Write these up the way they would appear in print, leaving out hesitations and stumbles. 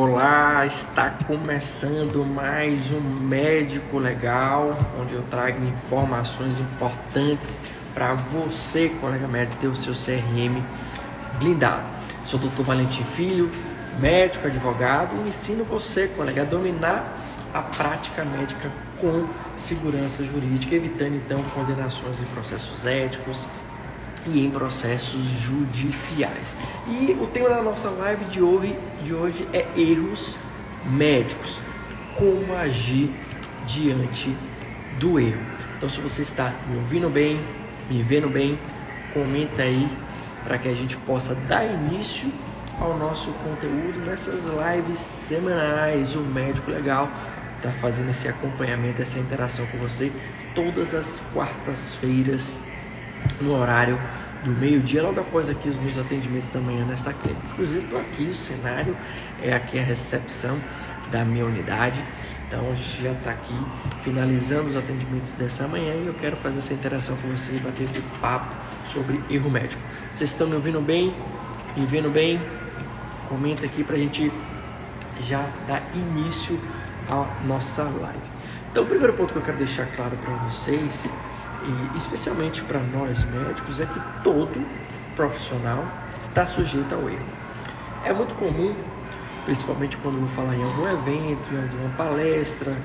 Olá, está começando mais um Médico Legal, onde eu trago informações importantes para você, colega médico, ter o seu CRM blindado. Sou o Dr. Valentim Filho, médico, advogado, e ensino você, colega, a dominar a prática médica com segurança jurídica, evitando então condenações em processos éticos e em processos judiciais. E o tema da nossa live de hoje é erros médicos, como agir diante do erro. Então, se você está me ouvindo bem, me vendo bem, comenta aí para que a gente possa dar início ao nosso conteúdo nessas lives semanais. O Médico Legal está fazendo esse acompanhamento, essa interação com você todas as quartas-feiras no horário do meio-dia, logo após aqui os meus atendimentos da manhã nessa clínica. Inclusive estou aqui, o cenário é aqui a recepção da minha unidade. Então a gente já está aqui finalizando os atendimentos dessa manhã e eu quero fazer essa interação com você e bater esse papo sobre erro médico. Vocês estão me ouvindo bem? Me vendo bem? Comenta aqui para a gente já dar início à nossa live. Então o primeiro ponto que eu quero deixar claro para vocês, e especialmente para nós médicos, é que todo profissional está sujeito ao erro. É muito comum, principalmente quando eu vou falar em algum evento, em alguma palestra,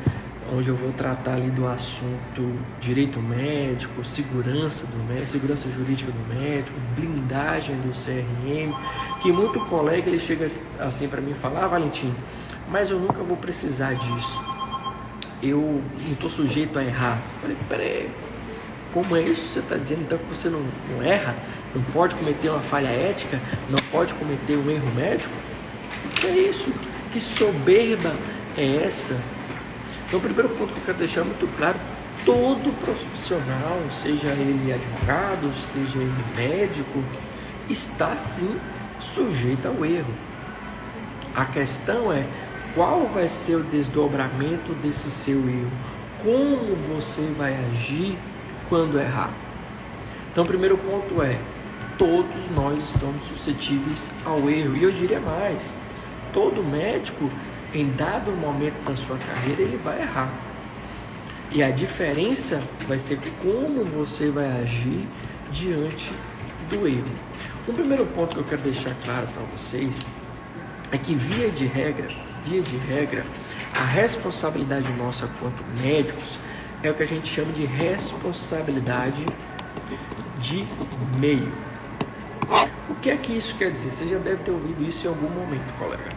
onde eu vou tratar ali do assunto direito médico, segurança do médico, segurança jurídica do médico, blindagem do CRM, que muito colega ele chega assim para mim e fala: Valentim, mas eu nunca vou precisar disso, eu não estou sujeito a errar. Eu falei: peraí, como é isso? Você está dizendo então que você não erra? Não pode cometer uma falha ética? Não pode cometer um erro médico? O que é isso? Que soberba é essa? Então o primeiro ponto que eu quero deixar muito claro: todo profissional, seja ele advogado, seja ele médico, está sim sujeito ao erro. A questão é qual vai ser o desdobramento desse seu erro? Como você vai agir quando errar? Então o primeiro ponto é: todos nós estamos suscetíveis ao erro. E eu diria mais: todo médico, em dado momento da sua carreira, ele vai errar. E a diferença vai ser como você vai agir diante do erro. O primeiro ponto que eu quero deixar claro para vocês é que, via de regra, a responsabilidade nossa quanto médicos é o que a gente chama de responsabilidade de meio. O que é que isso quer dizer? Você já deve ter ouvido isso em algum momento, colega.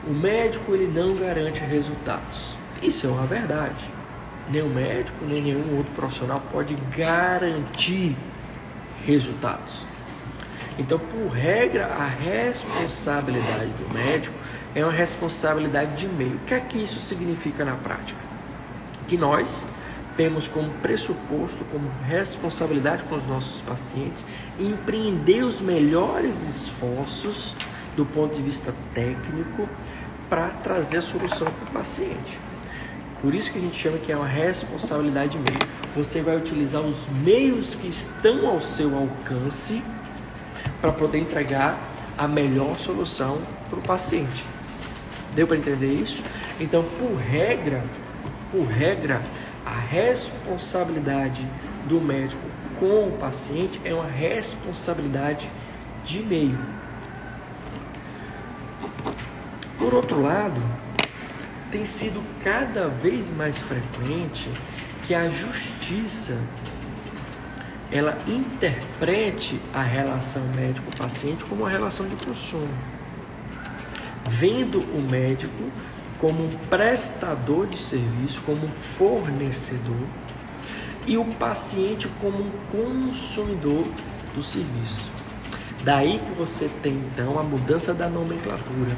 O médico, ele não garante resultados. Isso é uma verdade. Nem o médico, nem nenhum outro profissional pode garantir resultados. Então, por regra, a responsabilidade do médico é uma responsabilidade de meio. O que é que isso significa na prática? Que nós temos como pressuposto, como responsabilidade com os nossos pacientes, empreender os melhores esforços do ponto de vista técnico para trazer a solução para o paciente. Por isso que a gente chama que é uma responsabilidade de meio. Você vai utilizar os meios que estão ao seu alcance para poder entregar a melhor solução para o paciente. Deu para entender isso? Então, por regra, a responsabilidade do médico com o paciente é uma responsabilidade de meio. Por outro lado, tem sido cada vez mais frequente que a justiça ela interprete a relação médico-paciente como uma relação de consumo, vendo o médico como um prestador de serviço, como um fornecedor, e o paciente como um consumidor do serviço. Daí que você tem então a mudança da nomenclatura.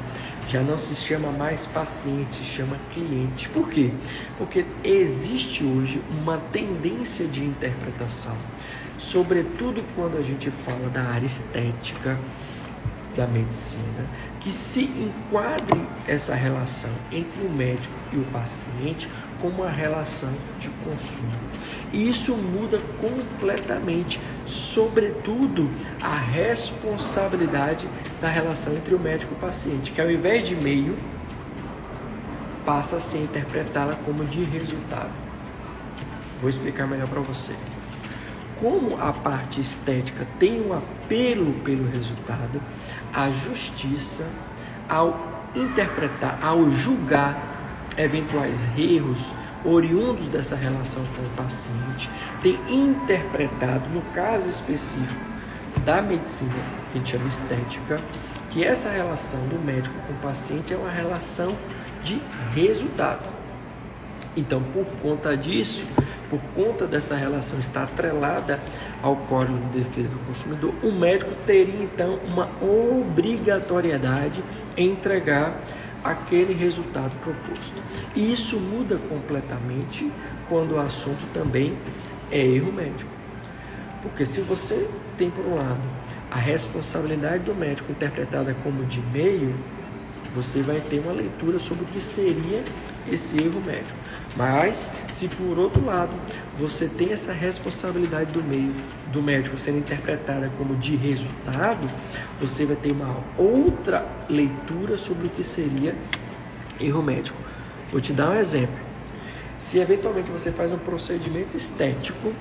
Já não se chama mais paciente, se chama cliente. Por quê? Porque existe hoje uma tendência de interpretação, sobretudo quando a gente fala da área estética da medicina, que se enquadre essa relação entre o médico e o paciente como uma relação de consumo. E isso muda completamente, sobretudo a responsabilidade da relação entre o médico e o paciente, que ao invés de meio, passa a se interpretá-la como de resultado. Vou explicar melhor para você. Como a parte estética tem um apelo pelo resultado, a justiça, ao interpretar, ao julgar eventuais erros oriundos dessa relação com o paciente, tem interpretado, no caso específico da medicina que a gente chama estética, que essa relação do médico com o paciente é uma relação de resultado. Então, por conta disso, por conta dessa relação estar atrelada ao Código de Defesa do Consumidor, o médico teria então uma obrigatoriedade em entregar aquele resultado proposto. E isso muda completamente quando o assunto também é erro médico. Porque se você tem, por um lado, a responsabilidade do médico interpretada como de meio, você vai ter uma leitura sobre o que seria esse erro médico. Mas, se por outro lado, você tem essa responsabilidade do médico sendo interpretada como de resultado, você vai ter uma outra leitura sobre o que seria erro médico. Vou te dar um exemplo. Se eventualmente você faz um procedimento estético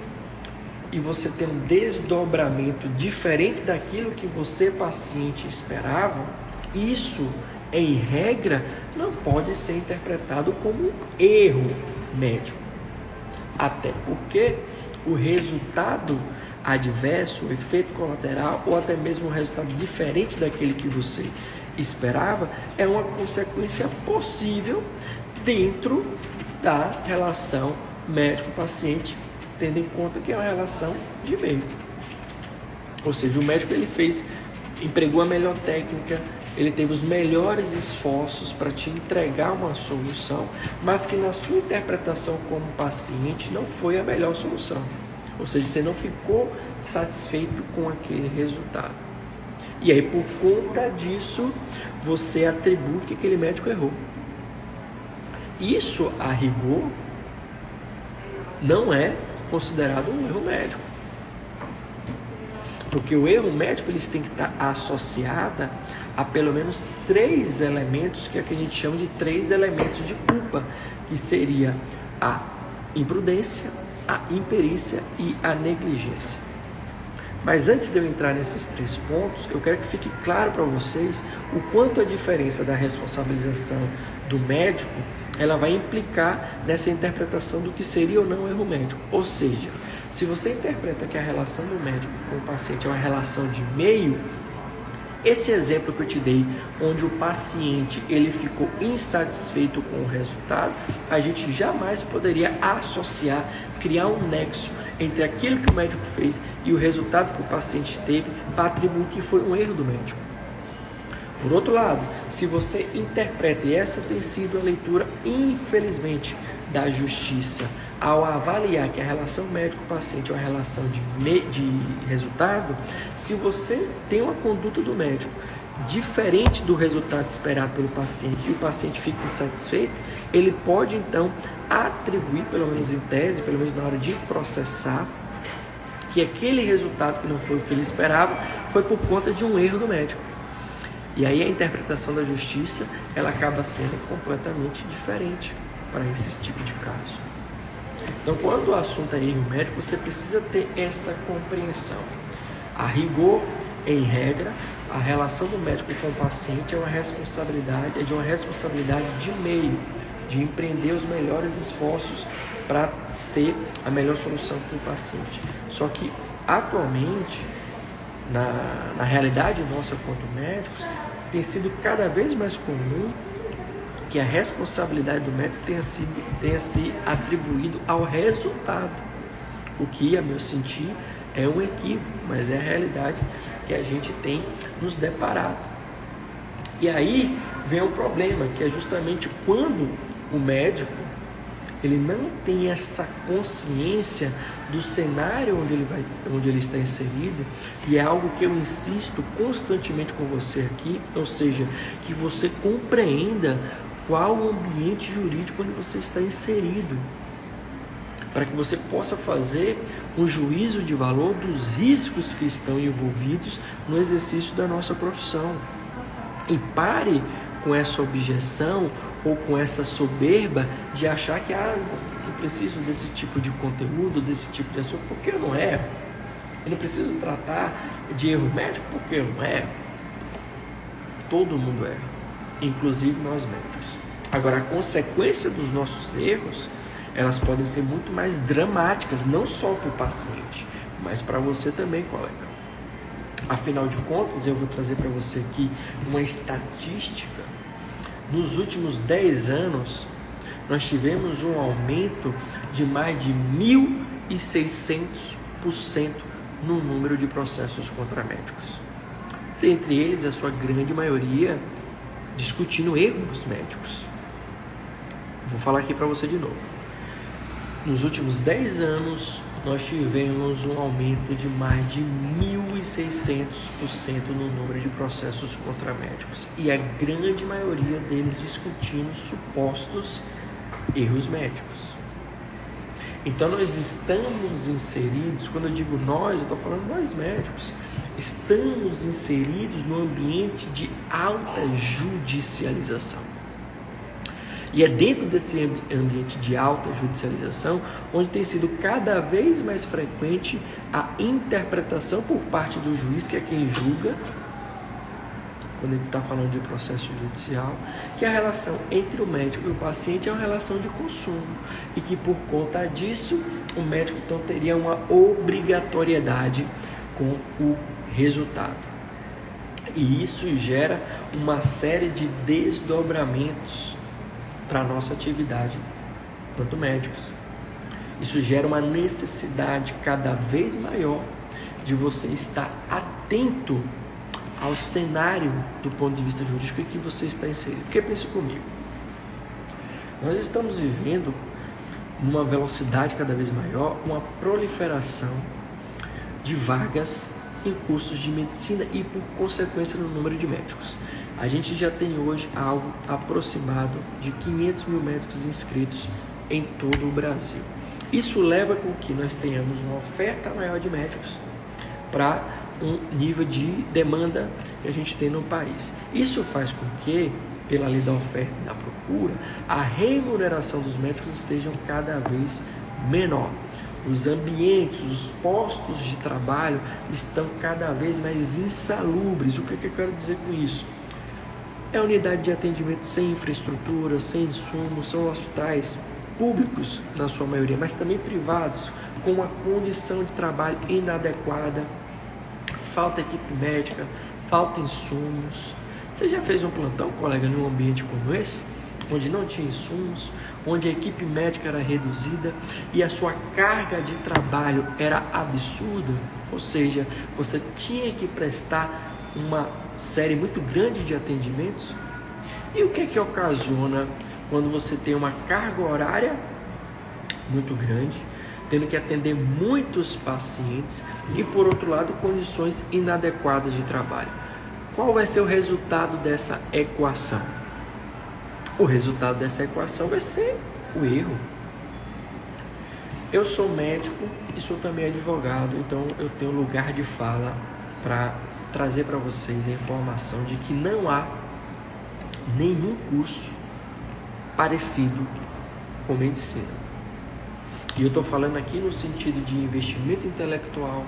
e você tem um desdobramento diferente daquilo que você, paciente, esperava, isso, em regra, não pode ser interpretado como um erro médico. Até porque o resultado adverso, o efeito colateral, ou até mesmo um resultado diferente daquele que você esperava, é uma consequência possível dentro da relação médico-paciente, tendo em conta que é uma relação de meio. Ou seja, o médico empregou a melhor técnica, ele teve os melhores esforços para te entregar uma solução, mas que na sua interpretação como paciente não foi a melhor solução. Ou seja, você não ficou satisfeito com aquele resultado. E aí, por conta disso, você atribui que aquele médico errou. Isso, a rigor, não é considerado um erro médico. Porque o erro médico ele tem que estar associado a pelo menos 3 elementos, que é o que a gente chama de 3 elementos de culpa, que seria a imprudência, a imperícia e a negligência. Mas antes de eu entrar nesses 3 pontos, eu quero que fique claro para vocês o quanto a diferença da responsabilização do médico ela vai implicar nessa interpretação do que seria ou não erro médico. Ou seja, se você interpreta que a relação do médico com o paciente é uma relação de meio, esse exemplo que eu te dei, onde o paciente ele ficou insatisfeito com o resultado, a gente jamais poderia associar, criar um nexo entre aquilo que o médico fez e o resultado que o paciente teve para atribuir que foi um erro do médico. Por outro lado, se você interpreta, e essa tem sido a leitura, infelizmente, da justiça, ao avaliar que a relação médico-paciente é uma relação de resultado, se você tem uma conduta do médico diferente do resultado esperado pelo paciente e o paciente fica insatisfeito, ele pode então atribuir, pelo menos em tese, pelo menos na hora de processar, que aquele resultado que não foi o que ele esperava foi por conta de um erro do médico. E aí a interpretação da justiça ela acaba sendo completamente diferente para esse tipo de caso. Então, quando o assunto é erro médico, você precisa ter esta compreensão. A rigor, em regra, a relação do médico com o paciente é de uma responsabilidade de meio, de empreender os melhores esforços para ter a melhor solução para o paciente. Só que, atualmente, na realidade nossa quanto médicos, tem sido cada vez mais comum que a responsabilidade do médico tenha se atribuído ao resultado, o que, a meu sentir, é um equívoco, mas é a realidade que a gente tem nos deparado. E aí vem um problema, que é justamente quando o médico ele não tem essa consciência do cenário onde ele está inserido, e é algo que eu insisto constantemente com você aqui, ou seja, que você compreenda qual o ambiente jurídico onde você está inserido, para que você possa fazer um juízo de valor dos riscos que estão envolvidos no exercício da nossa profissão. E pare com essa objeção ou com essa soberba de achar que não preciso desse tipo de conteúdo, desse tipo de assunto, porque eu não erro. Eu não preciso tratar de erro médico porque eu não erro. Todo mundo erra, inclusive nós médicos. Agora, a consequência dos nossos erros, elas podem ser muito mais dramáticas, não só para o paciente, mas para você também, colega. Afinal de contas, eu vou trazer para você aqui uma estatística. Nos últimos 10 anos, nós tivemos um aumento de mais de 1.600% no número de processos contra médicos. Dentre eles, a sua grande maioria discutindo erros médicos. Vou falar aqui para você de novo. Nos últimos 10 anos, nós tivemos um aumento de mais de 1.600% no número de processos contra médicos. E a grande maioria deles discutindo supostos erros médicos. Então nós estamos inseridos, quando eu digo nós, eu estou falando nós médicos, estamos inseridos no ambiente de alta judicialização. E é dentro desse ambiente de alta judicialização onde tem sido cada vez mais frequente a interpretação por parte do juiz, que é quem julga, quando ele está falando de processo judicial, que a relação entre o médico e o paciente é uma relação de consumo e que por conta disso o médico então teria uma obrigatoriedade com o resultado. E isso gera uma série de desdobramentos para a nossa atividade enquanto médicos. Isso gera uma necessidade cada vez maior de você estar atento ao cenário do ponto de vista jurídico em que você está inserido. Porque pense comigo, nós estamos vivendo numa velocidade cada vez maior, uma proliferação de vagas em cursos de medicina e por consequência no número de médicos. A gente já tem hoje algo aproximado de 500 mil médicos inscritos em todo o Brasil. Isso leva com que nós tenhamos uma oferta maior de médicos para um nível de demanda que a gente tem no país. Isso faz com que, pela lei da oferta e da procura, a remuneração dos médicos estejam cada vez menor. Os ambientes, os postos de trabalho estão cada vez mais insalubres. O que eu quero dizer com isso? É unidade de atendimento sem infraestrutura, sem insumos, são hospitais públicos na sua maioria, mas também privados, com uma condição de trabalho inadequada, falta equipe médica, falta insumos. Você já fez um plantão, colega, num ambiente como esse, onde não tinha insumos, onde a equipe médica era reduzida e a sua carga de trabalho era absurda? Ou seja, você tinha que prestar uma série muito grande de atendimentos. E o que é que ocasiona quando você tem uma carga horária muito grande, tendo que atender muitos pacientes e, por outro lado, condições inadequadas de trabalho? Qual vai ser o resultado dessa equação? O resultado dessa equação vai ser o erro. Eu sou médico e sou também advogado, então eu tenho lugar de fala para trazer para vocês a informação de que não há nenhum curso parecido com medicina. E eu estou falando aqui no sentido de investimento intelectual,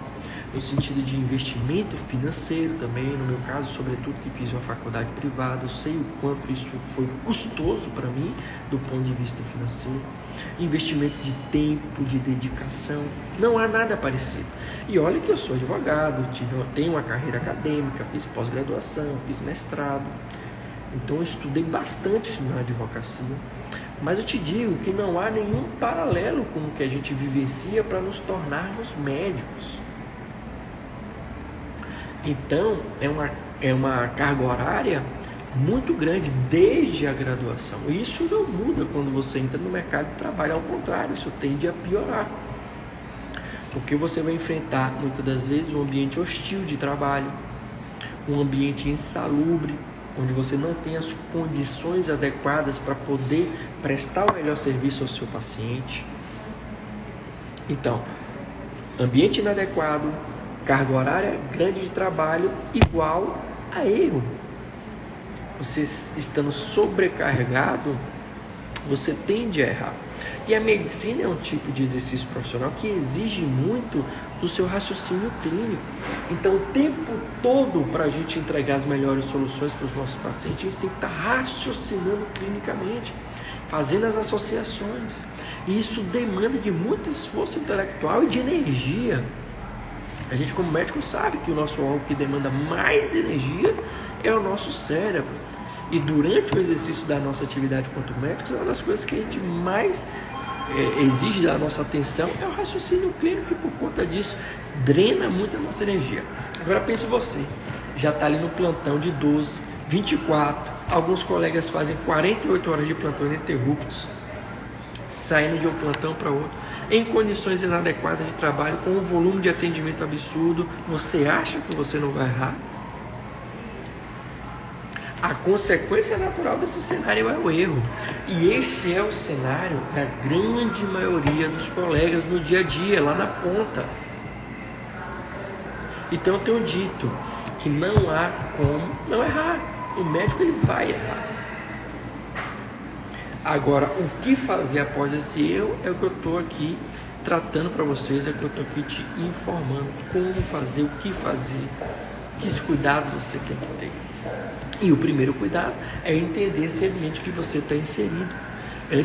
no sentido de investimento financeiro também. No meu caso, sobretudo, que fiz uma faculdade privada, eu sei o quanto isso foi custoso para mim do ponto de vista financeiro. Investimento de tempo, de dedicação, não há nada parecido. E olha que eu sou advogado, tenho uma carreira acadêmica, fiz pós-graduação, fiz mestrado, então eu estudei bastante na advocacia. Mas eu te digo que não há nenhum paralelo com o que a gente vivencia para nos tornarmos médicos. Então, é uma carga horária muito grande desde a graduação. E isso não muda quando você entra no mercado de trabalho, ao contrário, isso tende a piorar. Porque você vai enfrentar, muitas das vezes, um ambiente hostil de trabalho, um ambiente insalubre, onde você não tem as condições adequadas para poder prestar o melhor serviço ao seu paciente. Então, ambiente inadequado, carga horária grande de trabalho igual a erro. você estando sobrecarregado, você tende a errar. E a medicina é um tipo de exercício profissional que exige muito do seu raciocínio clínico. Então, o tempo todo, para a gente entregar as melhores soluções para os nossos pacientes, a gente tem que estar raciocinando clinicamente, fazendo as associações. E isso demanda de muito esforço intelectual e de energia. A gente, como médico, sabe que o nosso órgão que demanda mais energia é o nosso cérebro. E durante o exercício da nossa atividade quanto médicos, uma das coisas que a gente mais exige da nossa atenção é o raciocínio clínico, e por conta disso drena muito a nossa energia. Agora pense você, já está ali no plantão de 12, 24, alguns colegas fazem 48 horas de plantão ininterruptos, saindo de um plantão para outro, em condições inadequadas de trabalho, com um volume de atendimento absurdo. Você acha que você não vai errar? A consequência natural desse cenário é o erro. E este é o cenário da grande maioria dos colegas no dia a dia, lá na ponta. Então eu tenho dito que não há como não errar. O médico ele vai errar. Agora, o que fazer após esse erro é o que eu estou aqui tratando para vocês, é o que eu estou aqui te informando como fazer, o que fazer, que cuidados você tem que ter. E o primeiro cuidado é entender esse ambiente que você está inserido, é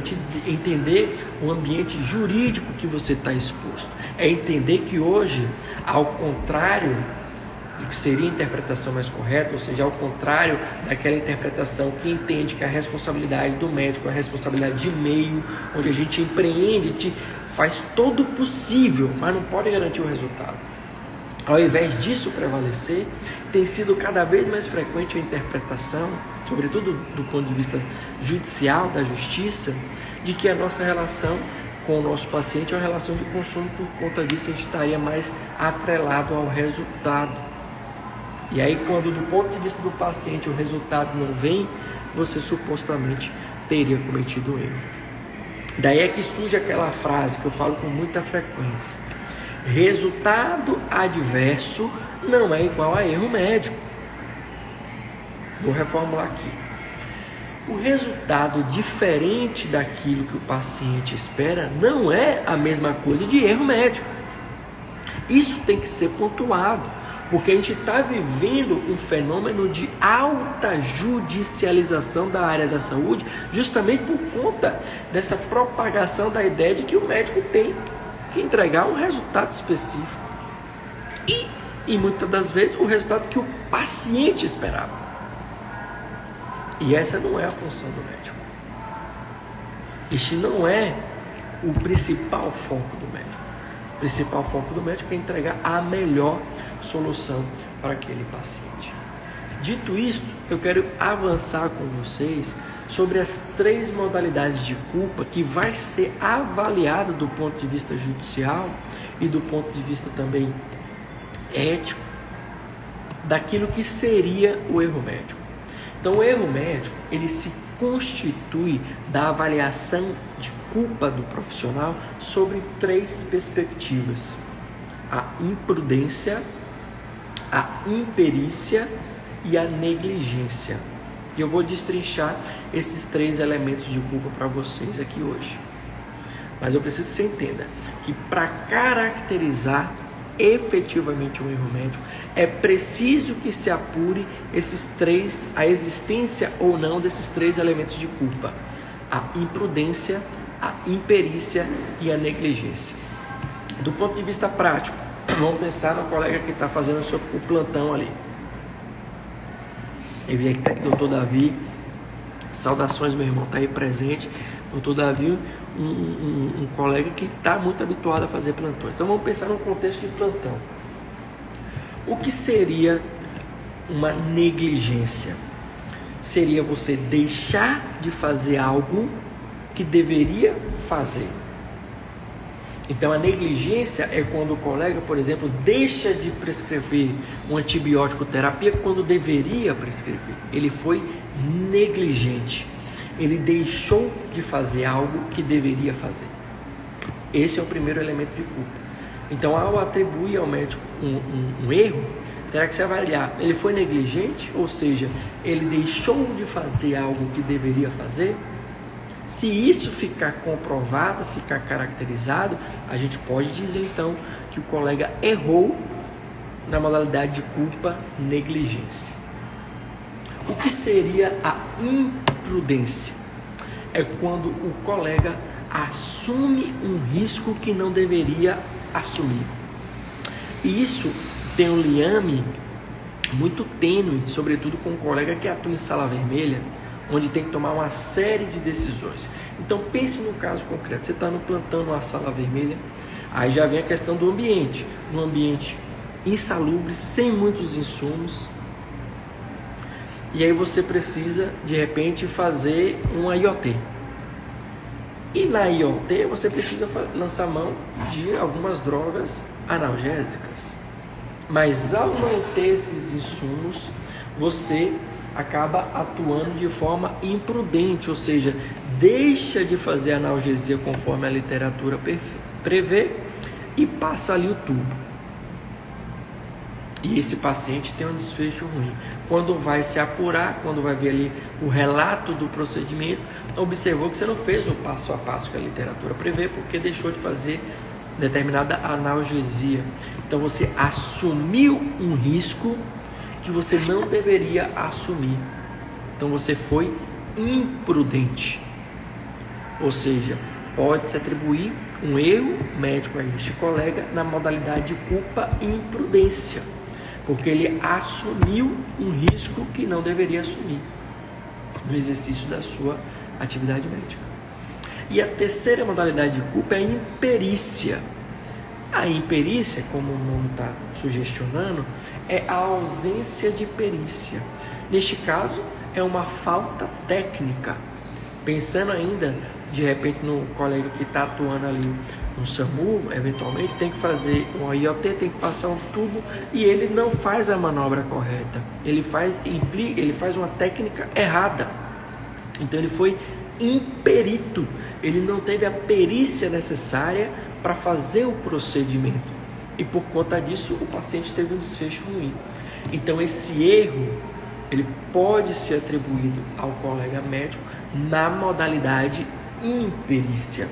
entender o ambiente jurídico que você está exposto, é entender que hoje, ao contrário do que seria a interpretação mais correta, ou seja, ao contrário daquela interpretação que entende que a responsabilidade do médico é a responsabilidade de meio, onde a gente empreende, a gente faz todo o possível, mas não pode garantir o resultado. Ao invés disso prevalecer, tem sido cada vez mais frequente a interpretação, sobretudo do ponto de vista judicial, da justiça, de que a nossa relação com o nosso paciente é uma relação de consumo, por conta disso a gente estaria mais atrelado ao resultado. E aí, quando do ponto de vista do paciente o resultado não vem, você supostamente teria cometido um erro. Daí é que surge aquela frase que eu falo com muita frequência: resultado adverso não é igual a erro médico. Vou reformular aqui. O resultado diferente daquilo que o paciente espera não é a mesma coisa de erro médico. Isso tem que ser pontuado, porque a gente está vivendo um fenômeno de alta judicialização da área da saúde, justamente por conta dessa propagação da ideia de que o médico tem que entregar um resultado específico e muitas das vezes o resultado que o paciente esperava. E essa não é a função do médico. Este não é o principal foco do médico. O principal foco do médico é entregar a melhor solução para aquele paciente. Dito isto, eu quero avançar com vocês sobre as 3 modalidades de culpa que vai ser avaliada do ponto de vista judicial e do ponto de vista também ético, daquilo que seria o erro médico. Então, o erro médico, ele se constitui da avaliação de culpa do profissional sobre 3 perspectivas: a imprudência, a imperícia e a negligência. E eu vou destrinchar esses 3 elementos de culpa para vocês aqui hoje. Mas eu preciso que você entenda que para caracterizar efetivamente um erro médico, é preciso que se apure a existência ou não desses 3 elementos de culpa: a imprudência, a imperícia e a negligência. Do ponto de vista prático, vamos pensar no colega que está fazendo o plantão ali. Eu vi aqui, tá aqui o doutor Davi, saudações, meu irmão, está aí presente. Doutor Davi, um colega que está muito habituado a fazer plantão. Então vamos pensar no contexto de plantão. O que seria uma negligência? Seria você deixar de fazer algo que deveria fazer. Então a negligência é quando o colega, por exemplo, deixa de prescrever um antibiótico terapia quando deveria prescrever. Ele foi negligente. Ele deixou de fazer algo que deveria fazer. Esse é o primeiro elemento de culpa. Então, ao atribuir ao médico um erro, terá que se avaliar, ele foi negligente, ou seja, ele deixou de fazer algo que deveria fazer? Se isso ficar comprovado, ficar caracterizado, a gente pode dizer então que o colega errou na modalidade de culpa negligência. O que seria a imprudência? É quando o colega assume um risco que não deveria assumir. E isso tem um liame muito tênue, sobretudo com um colega que atua em sala vermelha, onde tem que tomar uma série de decisões. Então pense no caso concreto, você está no plantão numa sala vermelha, aí já vem a questão do ambiente, um ambiente insalubre, sem muitos insumos, e aí você precisa de repente fazer uma IoT. E na IoT você precisa lançar mão de algumas drogas analgésicas. Mas ao não ter esses insumos, você acaba atuando de forma imprudente, ou seja, deixa de fazer analgesia conforme a literatura prevê e passa ali o tubo. E esse paciente tem um desfecho ruim. Quando vai se apurar, quando vai ver ali o relato do procedimento, observou que você não fez o passo a passo que a literatura prevê, porque deixou de fazer determinada analgesia. Então você assumiu um risco que você não deveria assumir. Então você foi imprudente. Ou seja, pode-se atribuir um erro médico a este colega na modalidade de culpa e imprudência, porque ele assumiu um risco que não deveria assumir no exercício da sua atividade médica. E a terceira modalidade de culpa é a imperícia. A imperícia, como o nome está sugestionando, é a ausência de perícia. Neste caso, é uma falta técnica. Pensando ainda, de repente, no colega que está atuando ali no SAMU, eventualmente, tem que fazer um IoT, tem que passar um tubo, e ele não faz a manobra correta. Ele faz uma técnica errada. Então, ele foi imperito. Ele não teve a perícia necessária para fazer o procedimento. E por conta disso, o paciente teve um desfecho ruim. Então, esse erro, ele pode ser atribuído ao colega médico na modalidade imperícia.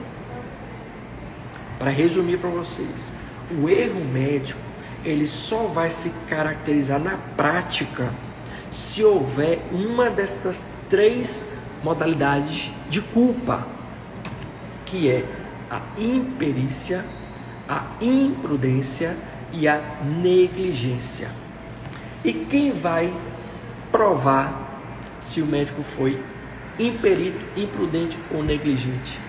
Para resumir para vocês, o erro médico, ele só vai se caracterizar na prática se houver uma destas três modalidades de culpa, que é a imperícia, a imprudência e a negligência. E quem vai provar se o médico foi imperito, imprudente ou negligente?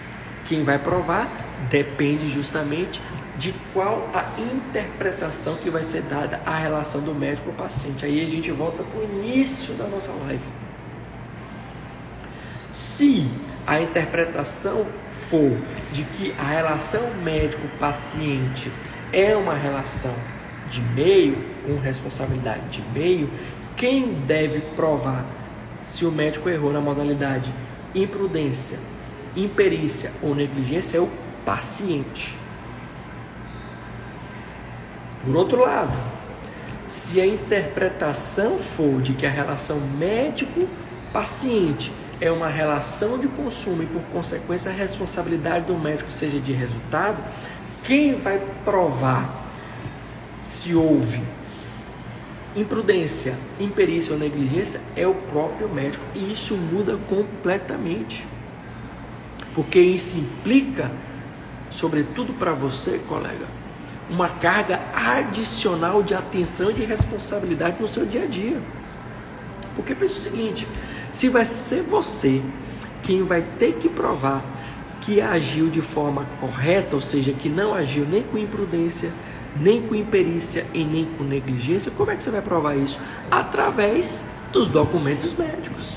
Quem vai provar depende justamente de qual a interpretação que vai ser dada à relação do médico com o paciente. Aí a gente volta para o início da nossa live. Se a interpretação for de que a relação médico-paciente é uma relação de meio, com responsabilidade de meio, quem deve provar se o médico errou na modalidade imprudência, imperícia ou negligência é o paciente. Por outro lado, se a interpretação for de que a relação médico-paciente é uma relação de consumo e, por consequência, a responsabilidade do médico seja de resultado, quem vai provar se houve imprudência, imperícia ou negligência é o próprio médico. E isso muda completamente, porque isso implica, sobretudo para você, colega, uma carga adicional de atenção e de responsabilidade no seu dia a dia. Porque pensa o seguinte: se vai ser você quem vai ter que provar que agiu de forma correta, ou seja, que não agiu nem com imprudência, nem com imperícia e nem com negligência, como é que você vai provar isso? Através dos documentos médicos.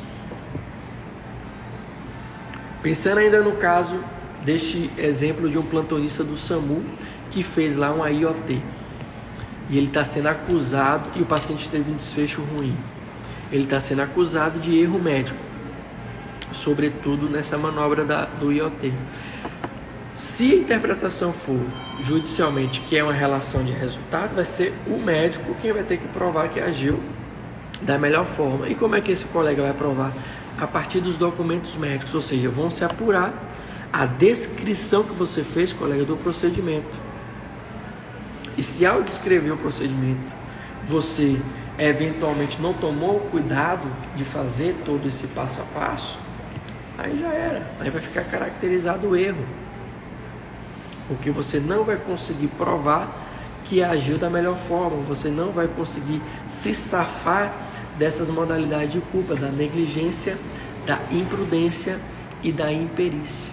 Pensando ainda no caso deste exemplo de um plantonista do SAMU que fez lá um IoT, e ele está sendo acusado, e o paciente teve um desfecho ruim. Ele está sendo acusado de erro médico, sobretudo nessa manobra do IoT. Se a interpretação for judicialmente que é uma relação de resultado, vai ser o médico quem vai ter que provar que agiu da melhor forma. E como é que esse colega vai provar? A partir dos documentos médicos, ou seja, vão se apurar a descrição que você fez, colega, do procedimento. E se ao descrever o procedimento, você eventualmente não tomou o cuidado de fazer todo esse passo a passo, aí já era, aí vai ficar caracterizado o erro, porque você não vai conseguir provar que agiu da melhor forma, você não vai conseguir se safar dessas modalidades de culpa, da negligência, da imprudência e da imperícia.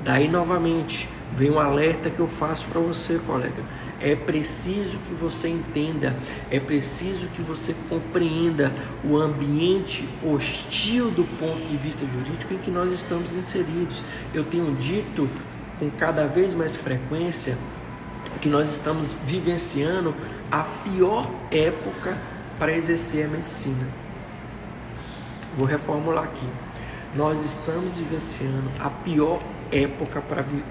Daí novamente vem um alerta que eu faço para você, colega. É preciso que você entenda, é preciso que você compreenda o ambiente hostil do ponto de vista jurídico em que nós estamos inseridos. Eu tenho dito com cada vez mais frequência que nós estamos vivenciando a pior época para exercer a medicina. Vou reformular aqui. Nós estamos vivenciando a pior época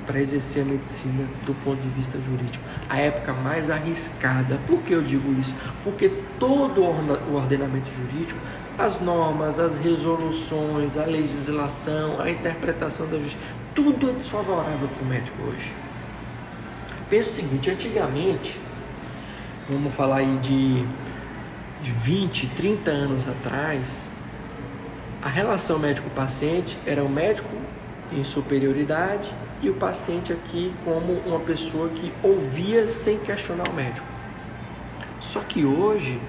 para exercer a medicina do ponto de vista jurídico, a época mais arriscada. Por que eu digo isso? Porque todo o ordenamento jurídico, as normas, as resoluções, a legislação, a interpretação da justiça, tudo é desfavorável para o médico hoje. Pensa o seguinte, antigamente, vamos falar aí de 20, 30 anos atrás, a relação médico-paciente era o médico em superioridade e o paciente aqui como uma pessoa que ouvia sem questionar o médico. Só que hoje,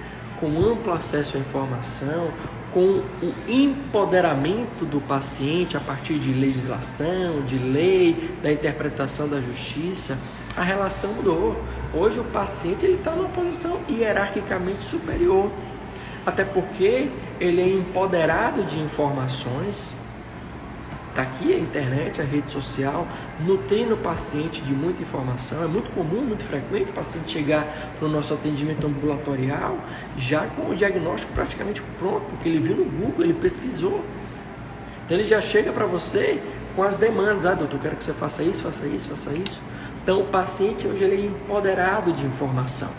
com amplo acesso à informação, com o empoderamento do paciente a partir de legislação, de lei, da interpretação da justiça, a relação mudou. Hoje o paciente está numa posição hierarquicamente superior, até porque ele é empoderado de informações. Está aqui a internet, a rede social, nutrindo o paciente de muita informação. É muito comum, muito frequente o paciente chegar para o nosso atendimento ambulatorial já com o diagnóstico praticamente pronto, porque ele viu no Google, ele pesquisou. Então ele já chega para você com as demandas. Ah, doutor, quero que você faça isso, faça isso, faça isso. Então o paciente hoje ele é empoderado de informação.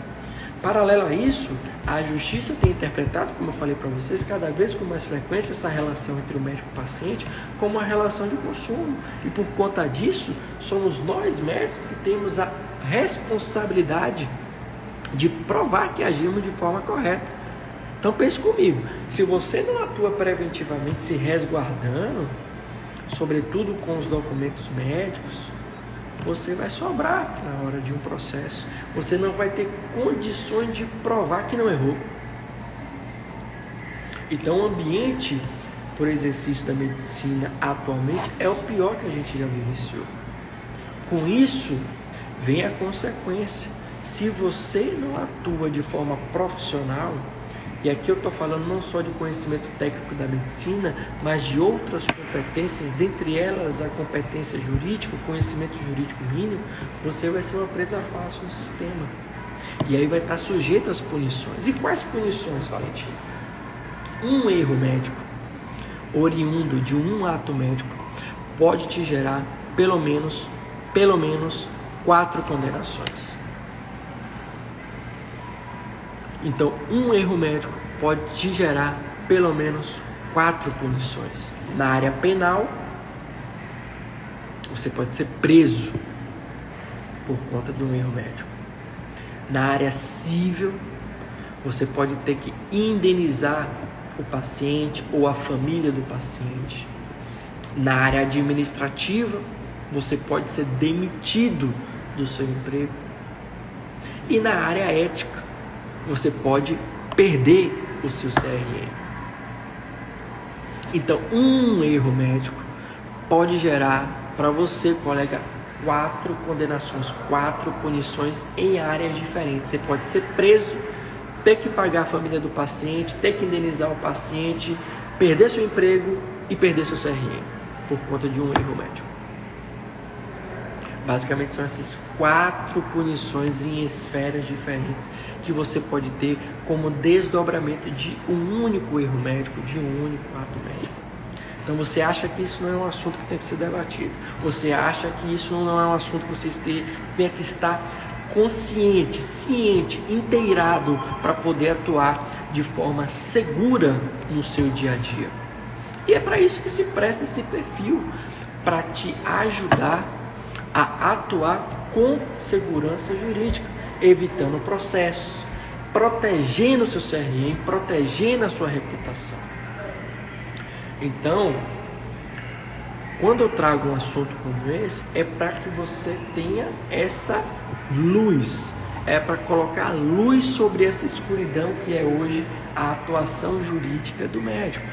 Paralelo a isso, a justiça tem interpretado, como eu falei para vocês, cada vez com mais frequência essa relação entre o médico e o paciente como uma relação de consumo. E por conta disso, somos nós médicos que temos a responsabilidade de provar que agimos de forma correta. Então pense comigo, se você não atua preventivamente se resguardando, sobretudo com os documentos médicos, você vai sobrar na hora de um processo. Você não vai ter condições de provar que não errou. Então o ambiente por exercício da medicina atualmente é o pior que a gente já vivenciou. Com isso vem a consequência. Se você não atua de forma profissional, e aqui eu estou falando não só de conhecimento técnico da medicina, mas de outras competências, dentre elas a competência jurídica, o conhecimento jurídico mínimo, você vai ser uma presa fácil no sistema. E aí vai estar sujeito às punições. E quais punições, Valentim? Um erro médico, oriundo de um ato médico, pode te gerar pelo menos 4 condenações. Então, um erro médico pode te gerar pelo menos 4 punições. Na área penal, você pode ser preso por conta de um erro médico. Na área civil, você pode ter que indenizar o paciente ou a família do paciente. Na área administrativa, você pode ser demitido do seu emprego. E na área ética, você pode perder o seu CRM. Então, um erro médico pode gerar para você, colega, 4 condenações, 4 punições em áreas diferentes. Você pode ser preso, ter que pagar a família do paciente, ter que indenizar o paciente, perder seu emprego e perder seu CRM por conta de um erro médico. Basicamente são essas 4 punições em esferas diferentes que você pode ter como desdobramento de um único erro médico, de um único ato médico. Então você acha que isso não é um assunto que tem que ser debatido. Você acha que isso não é um assunto que você tem que estar consciente, ciente, inteirado para poder atuar de forma segura no seu dia a dia. E é para isso que se presta esse perfil, para te ajudar a atuar com segurança jurídica, evitando processos, protegendo o seu CRM, protegendo a sua reputação. Então, quando eu trago um assunto como esse, é para que você tenha essa luz, é para colocar luz sobre essa escuridão que é hoje a atuação jurídica do médico.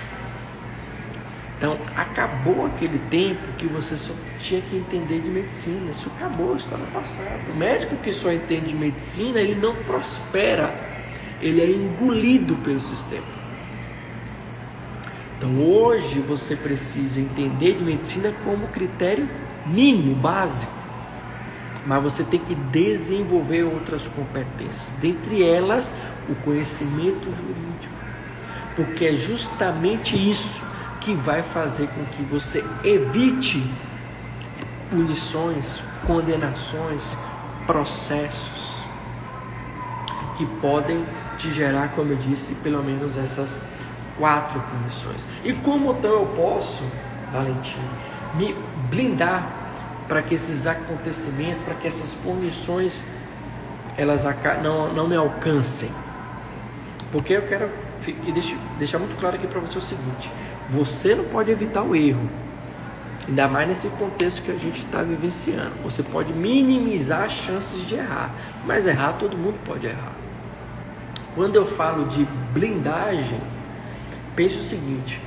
Então, acabou aquele tempo que você só tinha que entender de medicina. Isso acabou, isso está no passado. O médico que só entende de medicina, ele não prospera, ele é engolido pelo sistema. Então, hoje você precisa entender de medicina como critério mínimo, básico. Mas você tem que desenvolver outras competências, dentre elas o conhecimento jurídico. Porque é justamente isso que vai fazer com que você evite punições, condenações, processos que podem te gerar, como eu disse, pelo menos essas 4 punições. E como então eu posso, Valentim, me blindar para que esses acontecimentos, para que essas punições elas não me alcancem? Porque eu quero deixar muito claro aqui para você o seguinte: você não pode evitar o erro, ainda mais nesse contexto que a gente está vivenciando. Você pode minimizar as chances de errar, mas errar todo mundo pode errar. Quando eu falo de blindagem, pense o seguinte: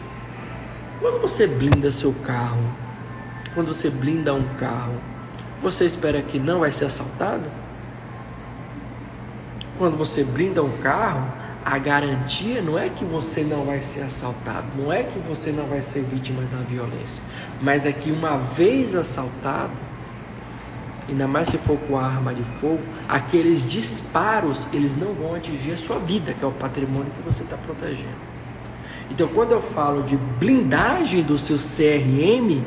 quando você blinda seu carro, quando você blinda um carro, você espera que não vai ser assaltado? Quando você blinda um carro, a garantia não é que você não vai ser assaltado, não é que você não vai ser vítima da violência, mas é que uma vez assaltado, ainda mais se for com a arma de fogo, aqueles disparos, eles não vão atingir a sua vida, que é o patrimônio que você está protegendo. Então, quando eu falo de blindagem do seu CRM,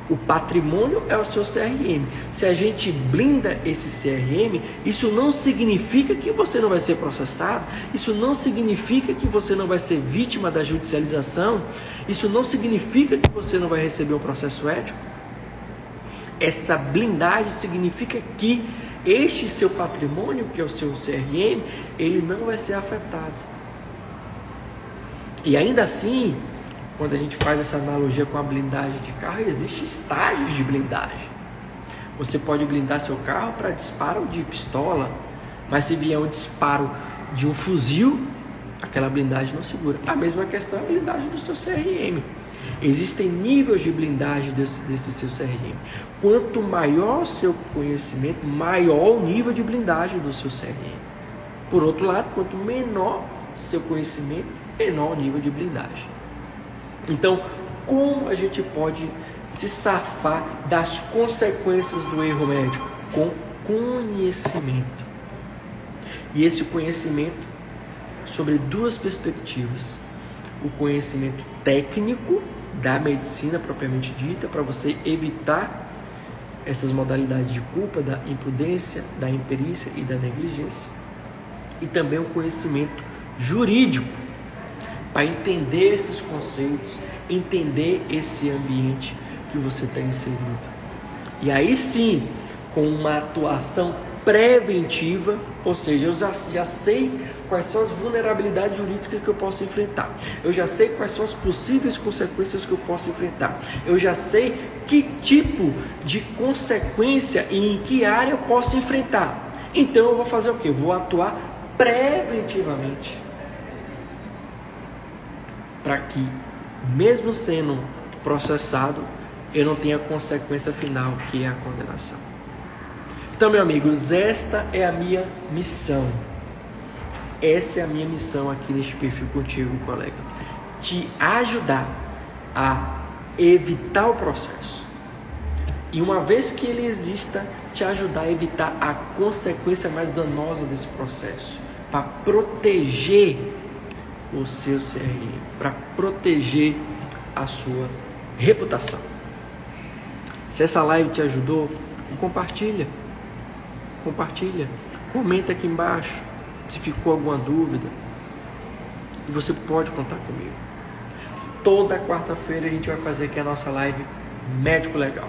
o patrimônio é o seu CRM. Se a gente blinda esse CRM, isso não significa que você não vai ser processado, isso não significa que você não vai ser vítima da judicialização, isso não significa que você não vai receber um processo ético. Essa blindagem significa que este seu patrimônio, que é o seu CRM, ele não vai ser afetado. E ainda assim, quando a gente faz essa analogia com a blindagem de carro, existem estágios de blindagem. Você pode blindar seu carro para disparo de pistola, mas se vier um disparo de um fuzil, aquela blindagem não segura. A mesma questão é a blindagem do seu CRM. Existem níveis de blindagem desse seu CRM. Quanto maior o seu conhecimento, maior o nível de blindagem do seu CRM. Por outro lado, quanto menor seu conhecimento, menor o nível de blindagem. Então, como a gente pode se safar das consequências do erro médico? Com conhecimento. E esse conhecimento sobre 2 perspectivas: o conhecimento técnico da medicina propriamente dita, para você evitar essas modalidades de culpa, da imprudência, da imperícia e da negligência, e também o conhecimento jurídico, para entender esses conceitos, entender esse ambiente que você está inserido. E aí sim, com uma atuação preventiva, ou seja, eu já sei quais são as vulnerabilidades jurídicas que eu posso enfrentar, eu já sei quais são as possíveis consequências que eu posso enfrentar, eu já sei que tipo de consequência e em que área eu posso enfrentar. Então eu vou fazer o quê? Eu vou atuar preventivamente, para que, mesmo sendo processado, eu não tenha a consequência final, que é a condenação. Então, meus amigos, esta é a minha missão. Essa é a minha missão aqui neste perfil contigo, colega. Te ajudar a evitar o processo. E uma vez que ele exista, te ajudar a evitar a consequência mais danosa desse processo. Para proteger o seu CRM, para proteger a sua reputação. Se essa live te ajudou, compartilha. Comenta aqui embaixo se ficou alguma dúvida. E você pode contar comigo. Toda quarta-feira a gente vai fazer aqui a nossa live Médico Legal,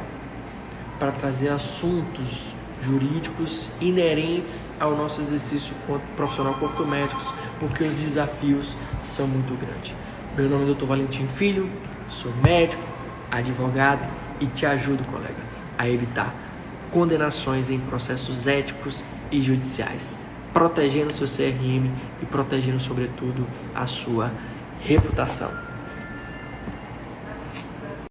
para trazer assuntos jurídicos inerentes ao nosso exercício profissional quanto médicos, porque os desafios são muito grandes. Meu nome é Dr. Valentim Filho, sou médico, advogado e te ajudo, colega, a evitar condenações em processos éticos e judiciais, protegendo seu CRM e protegendo, sobretudo, a sua reputação.